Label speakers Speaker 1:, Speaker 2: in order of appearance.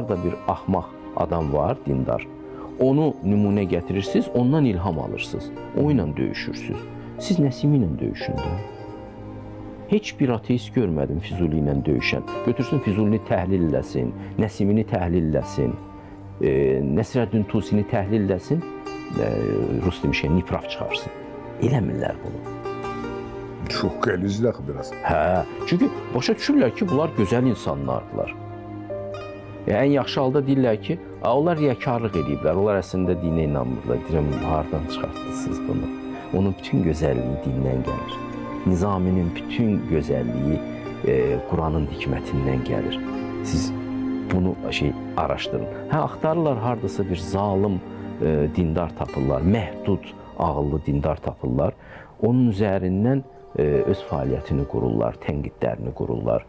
Speaker 1: harda bir axmaq adam var, dindar. Onu nümunə gətirirsiniz, ondan ilham alırsınız. O ilə döyüşürsünüz. Siz Nəsimi ilə döyüşün də. Heç bir ateist görmədim Füzuli ilə döyüşən. Götürsün Füzulini təhlil eləsin, Nəsimini təhlil eləsin, Nəsrəddin Tusini təhlil eləsin, Rus demişkən nifraf çıxarsın. Eləmirlər bunu.
Speaker 2: Çox qəlizdir axı biraz.
Speaker 1: Hə, çünki başa düşürlər ki, bunlar gözəl insanlardılar. Ən yaxşı halda deyirlər ki, onlar riyakarlıq ediblər, onlar əslində dinə inanmırlar. Deyirəm, hardan çıxartdınız bunu? Onun bütün gözəlliyi dindən gəlir. Nizaminin bütün gözəlliyi Quranın hikmətindən gəlir. Siz bunu araşdırın. Hə, axtarırlar hardasa bir zalım dindar tapırlar, məhdud ağıllı dindar tapırlar. Onun üzərindən öz fəaliyyətini qururlar, tənqidlərini qururlar,